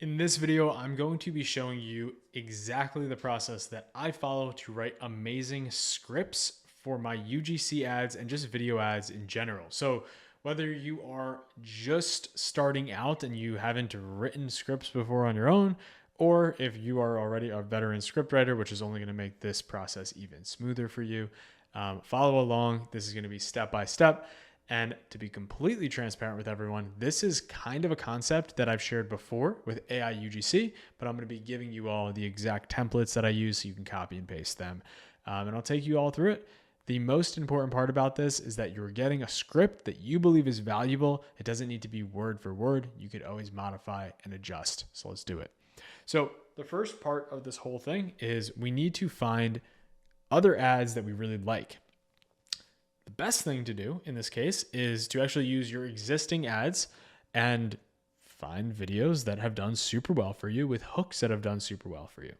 In this video, I'm going to be showing you exactly the process that I follow to write amazing scripts for my UGC ads and just video ads in general. So whether you are just starting out and you haven't written scripts before on your own, or if you are already a veteran scriptwriter, which is only going to make this process even smoother for you, follow along. This is going to be step by step. And to be completely transparent with everyone, this is kind of a concept that I've shared before with AI UGC, but I'm going to be giving you all the exact templates that I use so you can copy and paste them. And I'll take you all through it. The most important part about this is that you're getting a script that you believe is valuable. It doesn't need to be word for word. You could always modify and adjust. So let's do it. So the first part of this whole thing is we need to find other ads that we really like. The best thing to do in this case is to actually use your existing ads and find videos that have done super well for you with hooks that have done super well for you.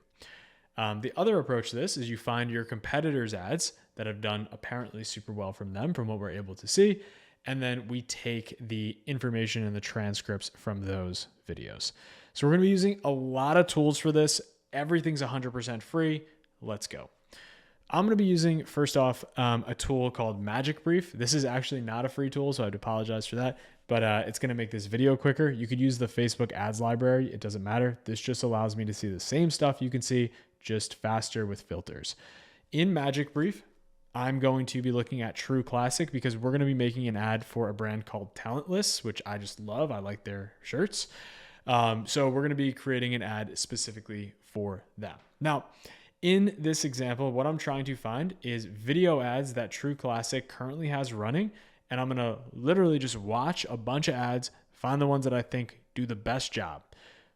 The other approach to this is you find your competitors' ads that have done apparently super well from them, from what we're able to see, and then we take the information and the transcripts from those videos. So we're going to be using a lot of tools for this. Everything's 100% free. Let's go. I'm going to be using, first off, a tool called Magic Brief. This is actually not a free tool, so I'd apologize for that, but it's going to make this video quicker. You could use the Facebook ads library. It doesn't matter. This just allows me to see the same stuff you can see, just faster with filters. In Magic Brief, I'm going to be looking at True Classic because we're going to be making an ad for a brand called Talentless, which I just love. I like their shirts. So we're going to be creating an ad specifically for them. Now, in this example, what I'm trying to find is video ads that True Classic currently has running. And I'm going to literally just watch a bunch of ads, find the ones that I think do the best job.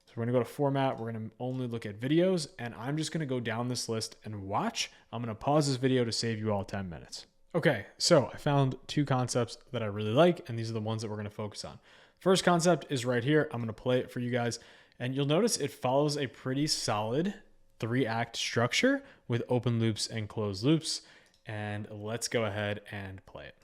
So we're going to go to format. We're going to only look at videos. And I'm just going to go down this list and watch. I'm going to pause this video to save you all 10 minutes. Okay, so I found two concepts that I really like. And these are the ones that we're going to focus on. First concept is right here. I'm going to play it for you guys. And you'll notice it follows a pretty solid 3-act structure with open loops and closed loops. And let's go ahead and play it.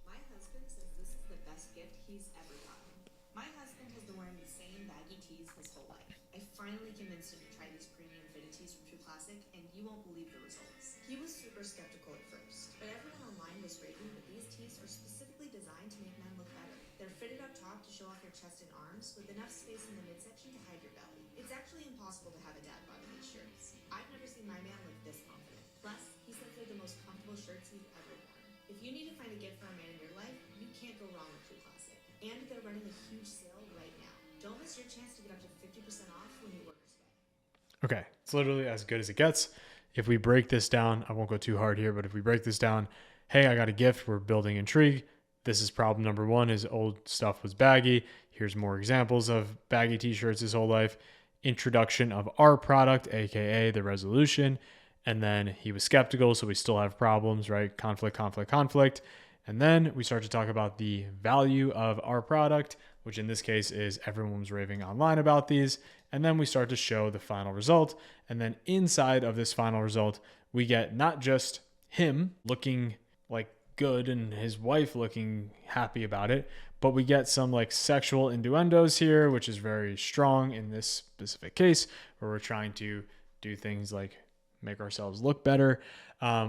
My husband says this is the best gift he's ever gotten. My husband has been wearing the same baggy tees his whole life. I finally convinced him to try these premium fitted tees from True Classic, and you won't believe the results. He was super skeptical at first, but everyone online was raving that these tees are specifically designed to make men look better. They're fitted up top to show off your chest and arms, with enough space in the midsection to hide your belly. It's actually impossible to have a dad bod in these shirts. I've never seen my man look this confident. Plus, he says they're the most comfortable shirts he's ever worn. If you need to find a gift for a man in your life, you can't go wrong with True Classic. And they're running a huge sale right now. Don't miss your chance to get up to 50% off when you order today. Okay, it's literally as good as it gets. If we break this down, I won't go too hard here, but if we break this down, hey, I got a gift, we're building intrigue. This is problem number one, his old stuff was baggy. Here's more examples of baggy t-shirts his whole life. Introduction of our product, AKA the resolution. And then he was skeptical, so we still have problems, right? Conflict. And then we start to talk about the value of our product, which in this case is everyone was raving online about these. And then we start to show the final result. And then inside of this final result, we get not just him looking like good and his wife looking happy about it, but we get some like sexual innuendos here, which is very strong in this specific case where we're trying to do things like make ourselves look better.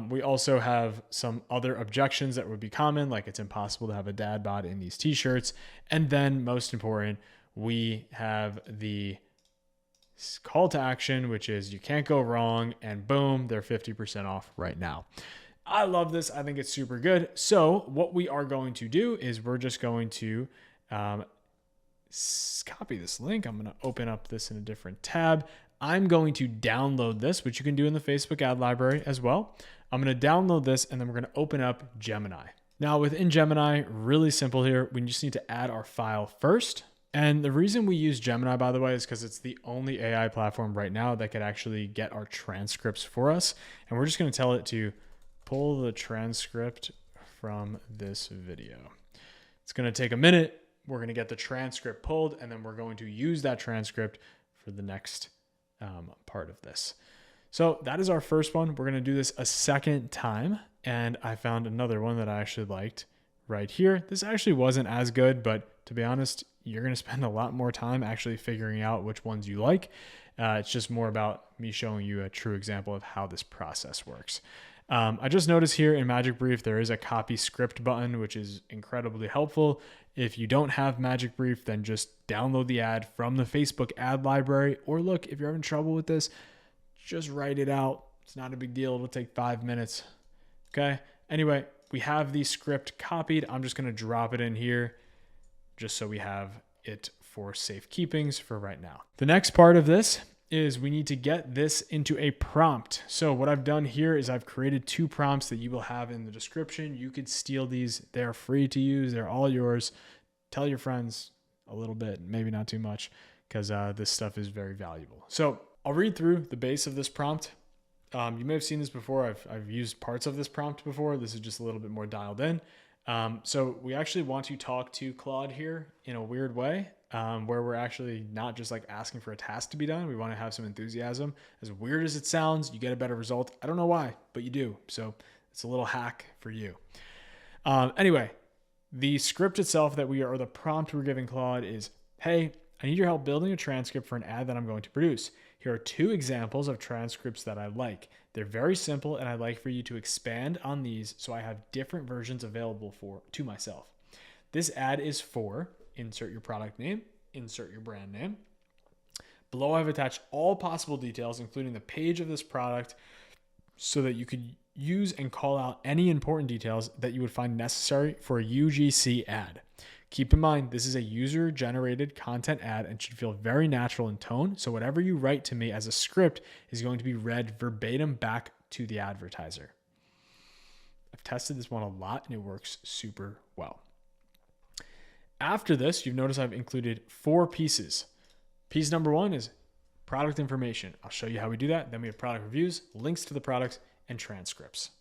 We also have some other objections that would be common, like it's impossible to have a dad bod in these t-shirts. And then most important, we have the call to action, which is you can't go wrong, and boom, they're 50% off right now. I love this. I think it's super good. So what we are going to do is we're just going to copy this link. I'm going to open up this in a different tab. I'm going to download this, which you can do in the Facebook ad library as well. I'm going to download this and then we're going to open up Gemini. Now within Gemini, really simple here. We just need to add our file first. And the reason we use Gemini, by the way, is because it's the only AI platform right now that could actually get our transcripts for us. And we're just going to tell it to pull the transcript from this video. It's going to take a minute. We're going to get the transcript pulled, and then we're going to use that transcript for the next part of this. So that is our first one. We're going to do this a second time, and I found another one that I actually liked right here. This actually wasn't as good, but to be honest, you're going to spend a lot more time actually figuring out which ones you like. It's just more about me showing you a true example of how this process works. I just noticed here in Magic Brief, there is a copy script button, which is incredibly helpful. If you don't have Magic Brief, then just download the ad from the Facebook ad library, or look, if you're having trouble with this, just write it out. It's not a big deal. It'll take 5 minutes. Okay. Anyway, we have the script copied. I'm just going to drop it in here just so we have it for safekeepings for right now. The next part of this is we need to get this into a prompt. So what I've done here is I've created 2 prompts that you will have in the description. You could steal these. They're free to use. They're all yours. Tell your friends a little bit, maybe not too much, because this stuff is very valuable. So I'll read through the base of this prompt. You may have seen this before. I've used parts of this prompt before. This is just a little bit more dialed in. So we actually want to talk to Claude here in a weird way, where we're actually not just like asking for a task to be done. We want to have some enthusiasm. As weird as it sounds, you get a better result. I don't know why, but you do. So it's a little hack for you. Anyway, the script itself or the prompt we're giving Claude is, hey, I need your help building a transcript for an ad that I'm going to produce. Here are 2 examples of transcripts that I like. They're very simple, and I'd like for you to expand on these so I have different versions available to myself. This ad is for, insert your product name, insert your brand name. Below, I've attached all possible details, including the page of this product, so that you could use and call out any important details that you would find necessary for a UGC ad. Keep in mind, this is a user-generated content ad and should feel very natural in tone, so whatever you write to me as a script is going to be read verbatim back to the advertiser. I've tested this one a lot, and it works super well. After this, you've noticed I've included 4 pieces. Piece number 1 is product information. I'll show you how we do that. Then we have product reviews, links to the products, and transcripts.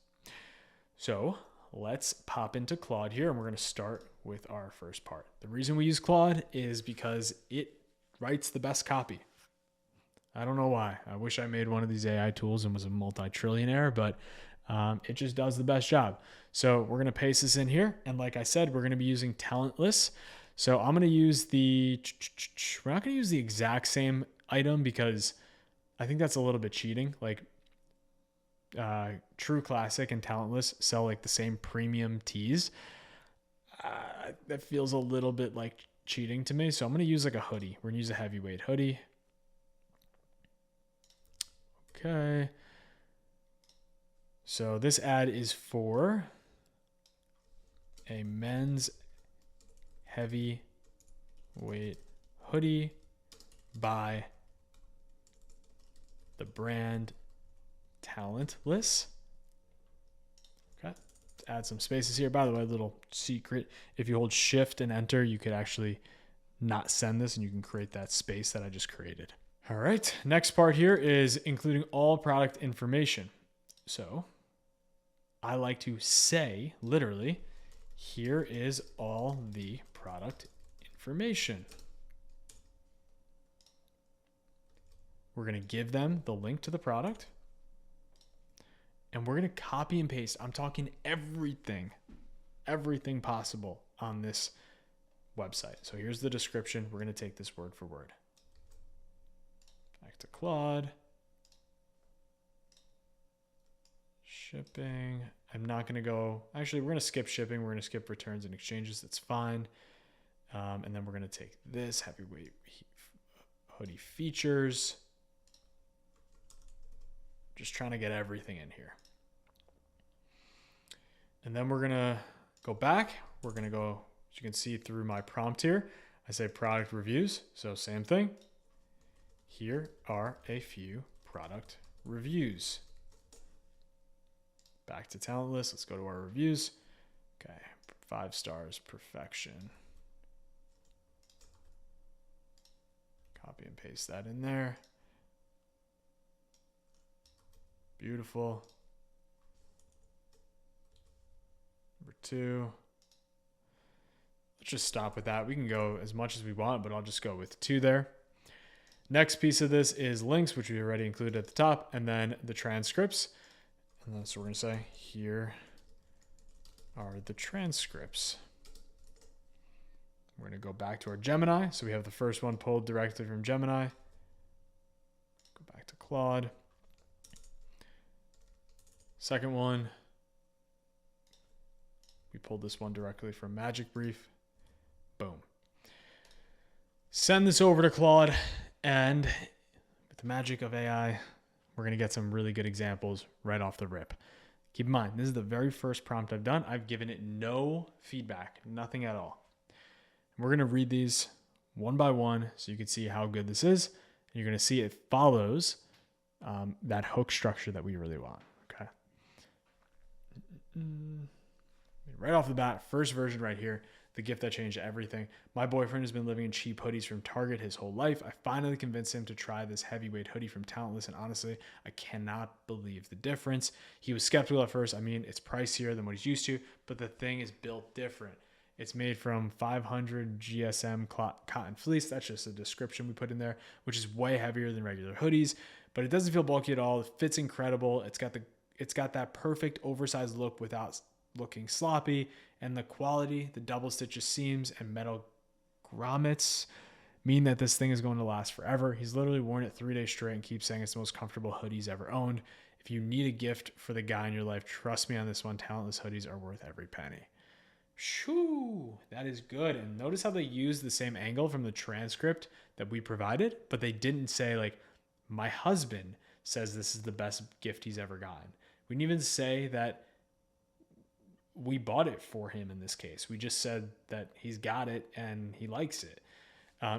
So let's pop into Claude here, and we're going to start with our first part. The reason we use Claude is because it writes the best copy. I don't know why. I wish I made one of these AI tools and was a multi-trillionaire, but it just does the best job. So we're going to paste this in here. And like I said, we're going to be using talentless. So I'm going to use we're not going to use the exact same item because I think that's a little bit cheating. Like True Classic and Talentless sell like the same premium tees. That feels a little bit like cheating to me. So I'm going to use like a hoodie. We're going to use a heavyweight hoodie. Okay. So this ad is for a men's heavyweight hoodie by the brand Talentless. Okay. Add some spaces here. By the way, a little secret. If you hold shift and enter, you could actually not send this and you can create that space that I just created. All right. Next part here is including all product information. So I like to say, literally, here is all the product information. We're going to give them the link to the product. And we're going to copy and paste. I'm talking everything possible on this website. So here's the description. We're going to take this word for word. Back to Claude. Shipping. I'm not going to go. Actually, we're going to skip shipping. We're going to skip returns and exchanges. That's fine. And then we're going to take this heavyweight hoodie features. Just trying to get everything in here. And then we're going to go back. We're going to go, as you can see through my prompt here, I say product reviews. So same thing. Here are a few product reviews. Back to Talentless. Let's go to our reviews. Okay. 5 stars, perfection. Copy and paste that in there. Beautiful. Number 2. Let's just stop with that. We can go as much as we want, but I'll just go with 2 there. Next piece of this is links, which we already included at the top, and then the transcripts. And that's what we're going to say. Here are the transcripts. We're going to go back to our Gemini. So we have the first one pulled directly from Gemini. Go back to Claude. Second one, we pulled this one directly from Magic Brief. Boom. Send this over to Claude, and with the magic of AI, we're going to get some really good examples right off the rip. Keep in mind, this is the very first prompt I've done. I've given it no feedback, nothing at all. And we're going to read these one by one so you can see how good this is. And you're going to see it follows that hook structure that we really want. Okay. Right off the bat, first version right here, the gift that changed everything. My boyfriend has been living in cheap hoodies from Target his whole life. I finally convinced him to try this heavyweight hoodie from Talentless, and honestly, I cannot believe the difference. He was skeptical at first. I mean, it's pricier than what he's used to, but the thing is built different. It's made from 500 GSM cotton fleece. That's just a description we put in there, which is way heavier than regular hoodies, but it doesn't feel bulky at all. It fits incredible. It's got that perfect oversized look without looking sloppy, and the quality, the double stitches seams and metal grommets mean that this thing is going to last forever. He's literally worn it 3 days straight and keeps saying it's the most comfortable hoodie he's ever owned. If you need a gift for the guy in your life, trust me on this one. Talentless hoodies are worth every penny. Shoo, that is good. And notice how they use the same angle from the transcript that we provided, but they didn't say like, my husband says this is the best gift he's ever gotten. We didn't even say that we bought it for him in this case. We just said that he's got it and he likes it.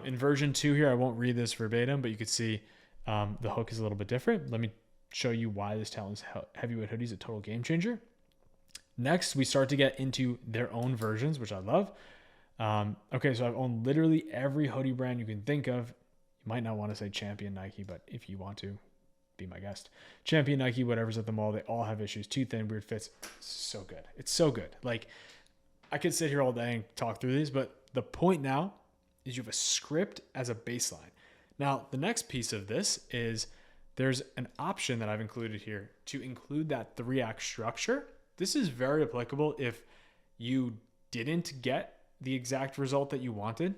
In version 2 here, I won't read this verbatim, but you could see the hook is a little bit different. Let me show you why this Talentless heavyweight hoodie is a total game changer. Next, we start to get into their own versions, which I love. Okay, so I've owned literally every hoodie brand you can think of. You might not want to say Champion Nike, but if you want to, be my guest. Champion Nike, whatever's at the mall, they all have issues. Too thin, weird fits. It's so good. It's so good. Like, I could sit here all day and talk through these, but the point now is you have a script as a baseline. Now, the next piece of this is there's an option that I've included here to include that 3-act structure. This is very applicable if you didn't get the exact result that you wanted,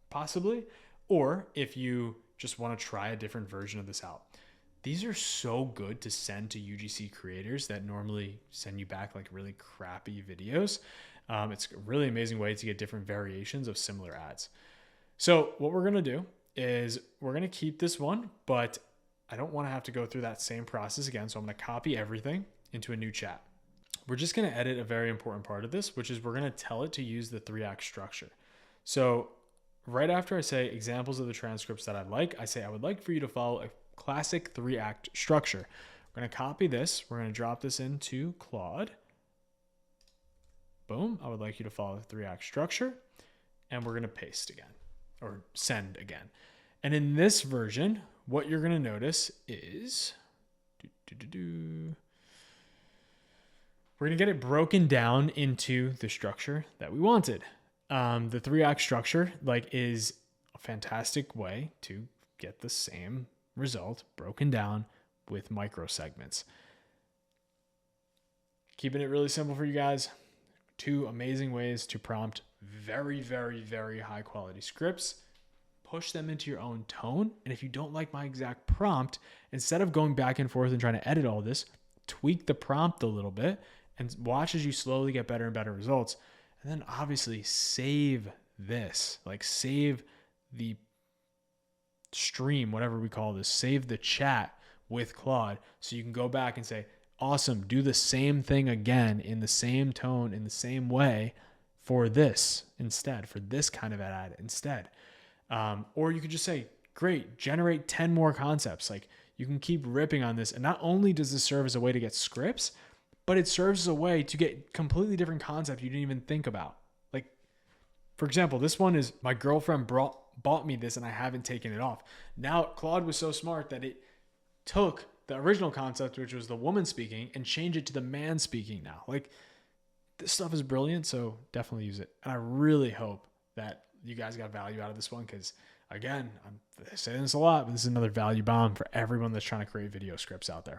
possibly, or if you just want to try a different version of this out. These are so good to send to UGC creators that normally send you back like really crappy videos. It's a really amazing way to get different variations of similar ads. So what we're going to do is we're going to keep this one, but I don't want to have to go through that same process again. So I'm going to copy everything into a new chat. We're just going to edit a very important part of this, which is we're going to tell it to use the 3-act structure. So right after I say examples of the transcripts that I like, I say I would like for you to follow a classic 3-act structure. We're going to copy this. We're going to drop this into Claude. Boom. I would like you to follow the 3-act structure. And we're going to paste again or send again. And in this version, what you're going to notice is we're going to get it broken down into the structure that we wanted. The 3-act structure is a fantastic way to get the same result broken down with micro segments. Keeping it really simple for you guys. 2 amazing ways to prompt very, very, very high quality scripts. Push them into your own tone. And if you don't like my exact prompt, instead of going back and forth and trying to edit all this, tweak the prompt a little bit and watch as you slowly get better and better results. And then obviously save this, save the stream, whatever we call this, save the chat with Claude so you can go back and say, awesome, do the same thing again in the same tone, in the same way for this instead, for this kind of ad instead. Or you could just say, great, generate 10 more concepts. You can keep ripping on this. And not only does this serve as a way to get scripts, but it serves as a way to get completely different concepts you didn't even think about. For example, this one is my girlfriend bought me this and I haven't taken it off. Now, Claude was so smart that it took the original concept, which was the woman speaking, and changed it to the man speaking now. This stuff is brilliant, so definitely use it. And I really hope that you guys got value out of this one because, again, I'm saying this a lot, but this is another value bomb for everyone that's trying to create video scripts out there.